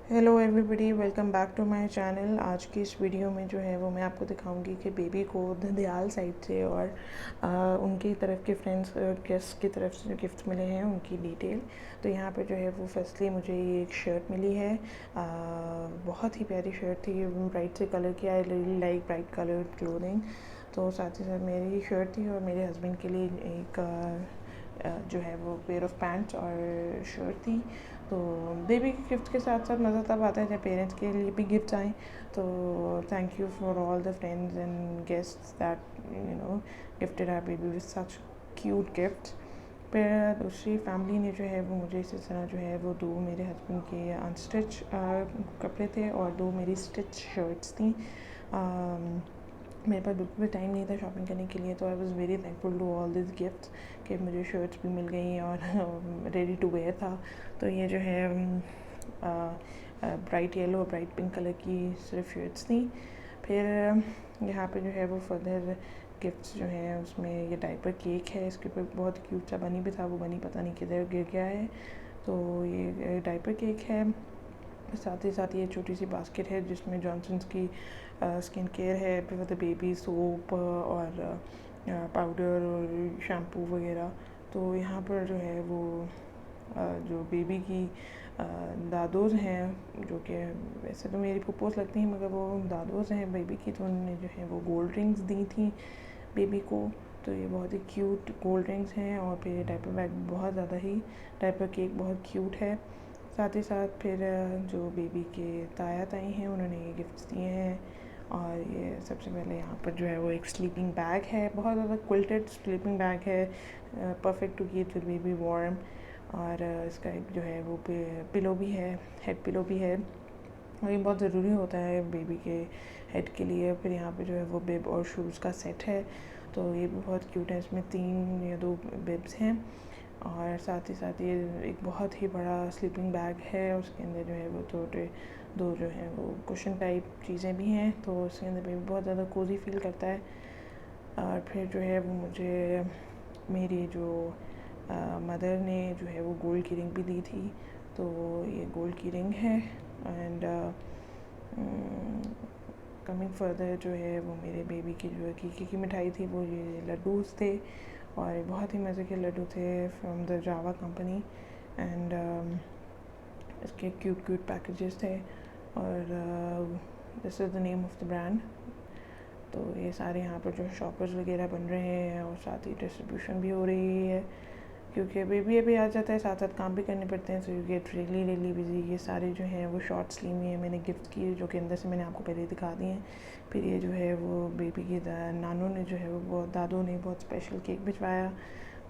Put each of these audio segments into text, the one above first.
Hello everybody, welcome back to my channel. आज की इस वीडियो में जो है वो मैं आपको दिखाऊंगी कि बेबी को दंदयाल साइड से और उनकी तरफ के फ्रेंड्स गेस्ट की तरफ से जो गिफ्ट मिले हैं उनकी डिटेल। तो यहाँ पे जो है वो फर्स्टली मुझे ये एक शर्ट मिली है। बहुत ही प्यारी शर्ट थी, ब्राइट से कलर की। I really like bright colour clothing. तो साथ ही साथ मेरी शर्ट थी और मेरे हस्बैंड के लिए एक जो है वो पेयर ऑफ पैंट्स और शर्ट थी। तो बेबी के गिफ्ट के साथ साथ मज़ा तब आता है जब पेरेंट्स के लिए भी गिफ्ट आएँ। तो thank you for all the friends and guests that gifted our baby with such cute gift. फिर दूसरी फैमिली ने जो है वो मुझे इसी तरह जो है वो दो मेरे हस्बैंड के अनस्टिच कपड़े थे और दो मेरी स्टिच शर्ट्स थी। मेरे पास बिल्कुल भी टाइम नहीं था शॉपिंग करने के लिए, तो I was very thankful to all this gift कि मुझे शर्ट्स भी मिल गई और रेडी टू वेयर था। तो ये जो है ब्राइट येलो और ब्राइट पिंक कलर की सिर्फ शर्ट्स थी। फिर यहाँ पे जो है वो फर्दर गिफ्ट्स जो हैं उसमें ये डायपर केक है। इसके ऊपर बहुत क्यूट सा बनी भी था, वो बनी पता नहीं किधर गिर गया है। तो ये डायपर केक है। साथ ही साथ ये छोटी सी बास्केट है जिसमें जॉनसन्स की स्किन केयर है, फिर द बेबी सोप और पाउडर और शैम्पू वगैरह। तो यहाँ पर जो है वो जो बेबी की दादोज हैं, जो कि वैसे तो मेरी पुप्पोस लगती हैं मगर वो दादोज हैं बेबी की, तो उन्होंने जो है वो गोल्ड रिंग्स दी थी बेबी को। तो ये बहुत ही क्यूट गोल्ड रिंग्स हैं। और फिर डायपर बैग बहुत ज़्यादा ही, डायपर केक बहुत क्यूट है। साथ ही साथ फिर जो बेबी के ताया ताई हैं उन्होंने ये गिफ्ट्स दिए हैं। और ये सबसे पहले यहाँ पर जो है वो एक स्लीपिंग बैग है, बहुत ज़्यादा क्विल्टेड स्लीपिंग बैग है, perfect to keep the baby warm. और इसका एक जो है वो पिलो भी है, हेड पिलो भी है, और ये बहुत ज़रूरी होता है बेबी के हेड के लिए। फिर यहाँ पे जो है वो बिब और शूज़ का सेट है, तो ये भी बहुत क्यूट है। इसमें 3 या 2 बिब्स हैं। और साथ ही साथ ये एक बहुत ही बड़ा स्लीपिंग बैग है, उसके अंदर जो है वो छोटे दो जो है वो कुशन टाइप चीज़ें भी हैं, तो उसके अंदर बेबी बहुत ज़्यादा कोजी फील करता है। और फिर जो है वो मुझे मेरी जो मदर ने जो है वो गोल्ड की रिंग भी दी थी, तो ये गोल्ड की रिंग है। एंड कमिंग फर्दर जो है वो मेरे बेबी की जो कीकी की मिठाई थी, वो ये लड्डूस थे और बहुत ही मज़े के लड्डू थे from the Java company. And इसके क्यूट क्यूट पैकेजेस थे और this is the name of the brand. तो ये सारे यहाँ पर जो शॉपर्स वगैरह बन रहे हैं और साथ ही डिस्ट्रीब्यूशन भी हो रही है, क्योंकि बेबी अभी आ जाता है, साथ साथ काम भी करने पड़ते हैं। So you get really really busy. ये सारे जो हैं वो शॉर्ट्स ली हुई हैं मैंने गिफ्ट की, जो कि अंदर से मैंने आपको पहले दिखा दी हैं। फिर ये जो है वो बेबी की नानू ने जो है वो बहुत दादू ने बहुत स्पेशल केक भिजवाया।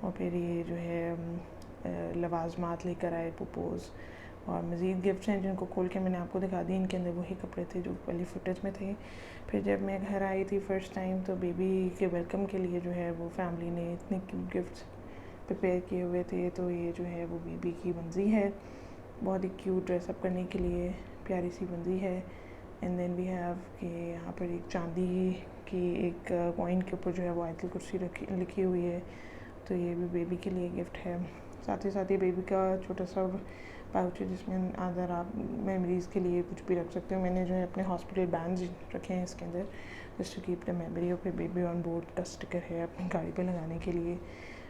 और फिर ये जो है लवाजमात लेकर आए पुपोज़। और मज़ीद गिफ्ट्स हैं जिनको खोल के मैंने आपको दिखा दी। इनके अंदर वही कपड़े थे जो पहले फुटेज में थे। फिर जब मैं घर आई थी फर्स्ट टाइम, तो बेबी के वेलकम के लिए जो है वो फैमिली ने इतने क्यूट गिफ्ट्स प्रिपेयर किए हुए थे। तो ये जो है वो बेबी की बंजी है, बहुत ही क्यूट ड्रेसअप करने के लिए प्यारी सी बंजी है। एंड देन वी हैव कि यहाँ पर एक चांदी की एक कॉइन के ऊपर जो है वो आयतुल कुर्सी लिखी हुई है, तो ये भी बेबी के लिए गिफ्ट है। साथ ही साथ ये बेबी का छोटा सा पाउच है जिसमें अंदर आप मेमोरीज़ के लिए कुछ भी रख सकते हो। मैंने जो है अपने हॉस्पिटल बैंड्स रखे हैं इसके अंदर, just to keep the memory. और फिर बेबी ऑन बोर्ड का स्टिकर है अपनी गाड़ी पे लगाने के लिए।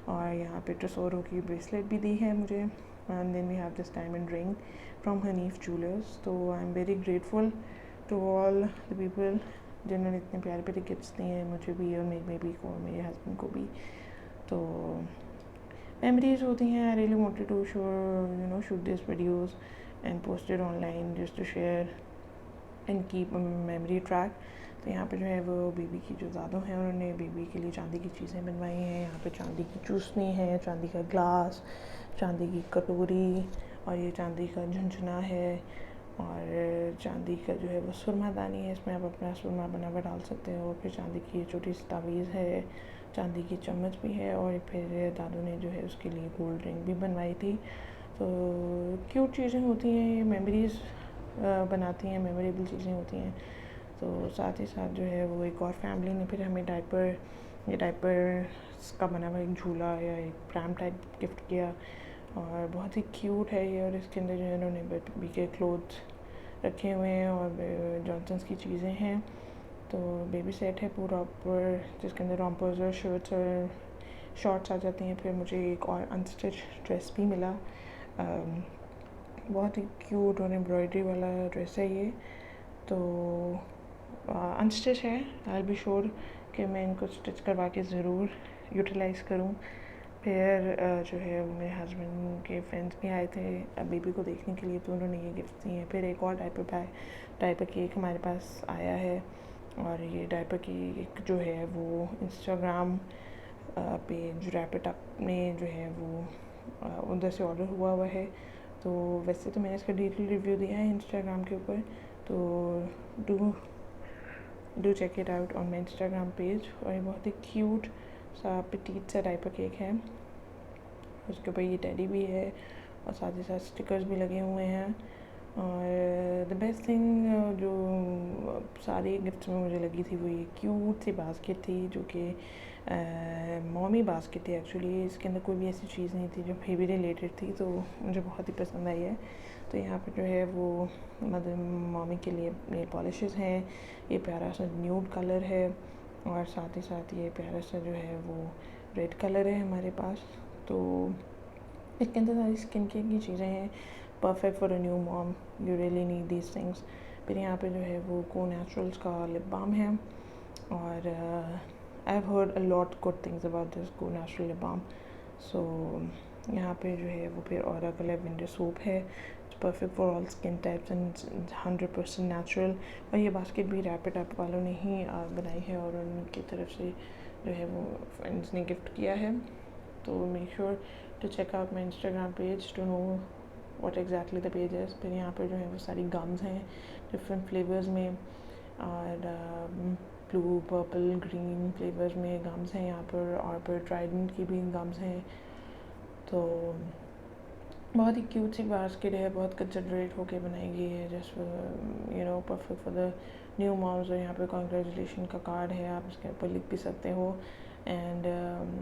और यहाँ पे ट्रेसोरो की ब्रेसलेट भी दी है मुझे। And then we have this diamond ring from Hanif jewellers. तो I am very grateful to all the people जिन्होंने इतने प्यारे प्यारे गिफ्ट्स दिए हैं मुझे भी और मेरी बेबी को और मेरे हस्बैंड को भी। तो मेमोरीज होती हैं। I really wanted to shoot this videos and post it online just to share and keep memory track. तो यहाँ पे जो है वो बेबी की जो दादू हैं उन्होंने बेबी के लिए चांदी की चीज़ें बनवाई हैं। यहाँ पे चांदी की चूसनी है, चांदी का ग्लास, चांदी की कटोरी, और ये चांदी का झुंझुना है, और चांदी का जो है वो सुरमादानी है, इसमें आप अपना सुरमा बना हुआ डाल सकते हो। फिर चांदी की छोटी सी तावीज़ है, चांदी की चम्मच भी है, और फिर दादू ने जो है उसके लिए गोल्ड रिंग भी बनवाई थी। तो क्यूट चीज़ें होती हैं, ये मेमोरीज़ बनाती हैं, मेमोरेबल चीज़ें होती हैं। तो साथ ही साथ जो है वो एक और फैमिली ने फिर हमें डायपर का बना हुआ एक झूला या एक प्रैम टाइप गिफ्ट किया, और बहुत ही क्यूट है ये। और इसके अंदर जो है उन्होंने बेबी के क्लोथ्स रखे हुए हैं और जॉनसन्स की चीज़ें हैं। तो बेबी सेट है पूरा ऊपर, जिसके अंदर रॉम्पर्स और शर्ट्स और शॉर्ट्स आ जाती हैं। फिर मुझे एक और अनस्टिच ड्रेस भी मिला, बहुत ही क्यूट और एम्ब्रॉयडरी वाला ड्रेस है ये। तो अनस्टिच है, आई बी श्योर कि मैं इनको स्टिच करवा के ज़रूर यूटिलाइज़ करूँ। फिर जो है मेरे हस्बैंड के फ्रेंड्स भी आए थे बेबी को देखने के लिए, तो उन्होंने ये गिफ्ट दिए हैं। फिर एक और डायपर केक हमारे पास आया है, और ये डायपर केक जो है वो Instagram page wrap it up में जो है वो उधर से ऑर्डर हुआ है। तो वैसे तो मैंने इसका डिटेल रिव्यू दिया है इंस्टाग्राम के ऊपर, तो do check it out on my Instagram page. और ये बहुत ही क्यूट सा पिटीट सा डायपर केक है, उसके ऊपर ये टेडी भी है और साथ ही साथ स्टिकर्स भी लगे हुए हैं। और द बेस्ट थिंग जो सारे गिफ्ट्स में मुझे लगी थी वो ये क्यूट सी बास्केट थी, जो कि मॉमी बास्केट थी एक्चुअली। इसके अंदर कोई भी ऐसी चीज़ नहीं थी जो बेबी रिलेटेड थी, तो मुझे बहुत ही पसंद आई है। तो यहाँ पे जो है वो मदर मॉमी के लिए नेल पॉलिशेस हैं, ये प्यारा सा न्यूड कलर है, और साथ ही साथ ये प्यारा सा जो है वो रेड कलर है हमारे पास। तो इसके अंदर सारी स्किन केयर की चीज़ें हैं, perfect for a new mom, you really need these things. फिर यहाँ पे जो है वो गो नेचुरल्स का लिप बाम है, और I have heard a lot good things about this Go Natural lip balm. So यहाँ पे जो है वो फिर ऑरा का लेवेंडर सोप है, perfect for all skin types and 100% natural. और ये बास्केट भी रैप इट अप वालों ने ही बनाई है, और उनकी तरफ से जो है वो फ्रेंड्स ने गिफ्ट किया है। तो make sure to check out my Instagram page to know what exactly the page है। फिर यहाँ पर जो है वो सारी गम्स हैं डिफरेंट फ्लेवर्स में, और ब्लू पर्पल ग्रीन फ्लेवर्स में गम्स हैं यहाँ पर, और फिर ट्राइडेंट की भी गम्स हैं। तो बहुत ही क्यूट सी बास्केट है, बहुत कंसिडरेट होके बनाई गई है, just you know perfect for the new moms. और यहाँ पे कॉन्ग्रेचुलेशन का कार्ड है, आप इसके ऊपर लिख भी सकते हो। And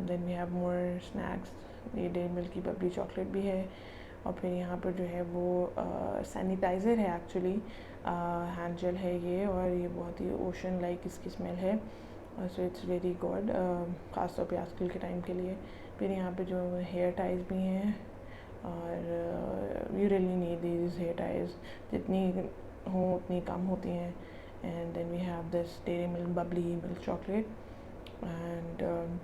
then we have more snacks, ये डेयरी मिल्क की बबली चॉकलेट भी है। और फिर यहाँ पर जो है वो सैनिटाइज़र है एक्चुअली, हैंड जेल है ये, और ये बहुत ही ओशन लाइक इसकी स्मेल है, सो इट्स वेरी गुड, ख़ास तौर पे आजकल के टाइम के लिए। फिर यहाँ पे जो हेयर टाइज भी हैं, और you really need these hair ties, जितनी हों उतनी कम होती हैं। And then we have this Dairy Milk Bubbly milk chocolate, and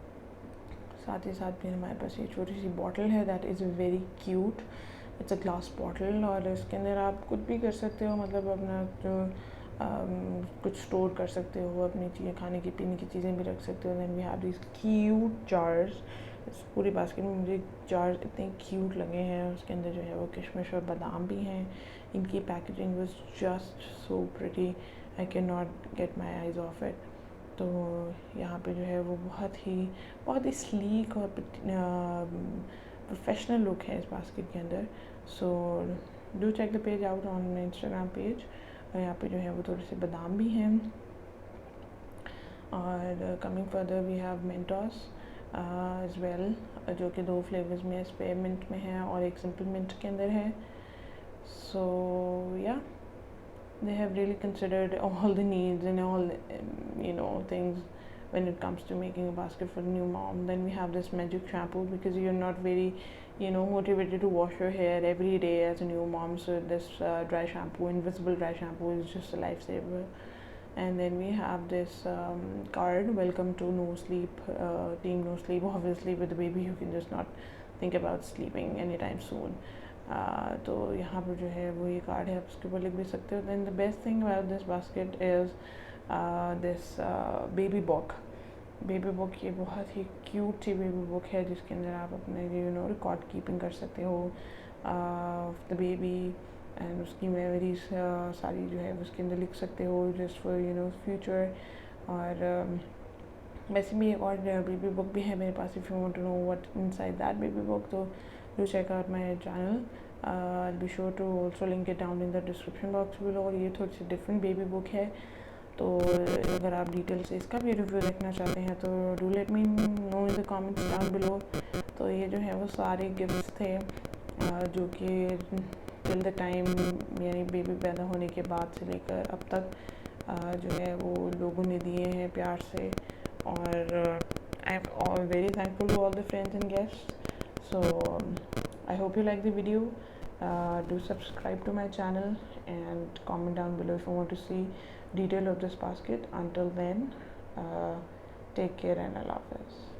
साथ ही साथ फिर हमारे पास ये छोटी सी बॉटल है that is very cute, it's a glass bottle, और इसके अंदर आप कुछ भी कर सकते हो, मतलब अपना जो कुछ स्टोर कर सकते हो, अपनी चीज़ें खाने की पीने की चीज़ें भी रख सकते हो। Then we have this cute jars, इस पूरी बास्केट में मुझे जार्स इतने क्यूट लगे हैं। उसके अंदर जो है वो किशमिश और बादाम भी हैं, इनकी packaging was just so pretty, I can not get my eyes off it. तो यहाँ पे जो है वो बहुत ही स्लीक और प्रोफेशनल लुक है इस बास्केट के अंदर। So do check the page out on my Instagram page. और यहाँ पे जो है वो थोड़े से बादाम भी हैं। और coming further we have Mentos as well, जो कि 2 फ्लेवर्स में, स्पेयरमिंट में है और एक सिंपल मिंट के अंदर है। सो या they have really considered all the needs and all you know things when it comes to making a basket for a new mom. Then we have this magic shampoo, because you're not very motivated to wash your hair every day as a new mom, so this dry shampoo, invisible dry shampoo, is just a lifesaver. And then we have this card, welcome to no sleep, team no sleep. Obviously with the baby you can just not think about sleeping anytime soon. तो यहाँ पर जो है वो ये card है, आप उसके ऊपर लिख भी सकते हो। Then the best thing about this basket is this baby book. ये बहुत ही क्यूट सी बेबी बुक है, जिसके अंदर आप अपने रिकॉर्ड कीपिंग कर सकते हो द बेबी, एंड उसकी मेमोरीज सारी जो है उसके अंदर लिख सकते हो, जस्ट फॉर फ्यूचर। और वैसे भी एक और बेबी बुक भी है मेरे पास, if you want to know what inside that baby book, तो do check out my channel. I'll be sure to also link it down in the description box below. और ये थोड़ी सी डिफरेंट बेबी बुक है, तो अगर आप detail से इसका भी रिव्यू देखना चाहते हैं तो do let me know in the comments down below. तो ये जो है वो सारे गिफ्ट्स थे जो कि टिल द टाइम यानी बेबी पैदा होने के बाद से लेकर अब तक जो है वो लोगों ने दिए हैं प्यार से, और I am very thankful to all the friends and guests. So I hope you like the video. Do subscribe to my channel and comment down below if you want to see detail of this basket. Until then, take care and Allah Hafiz.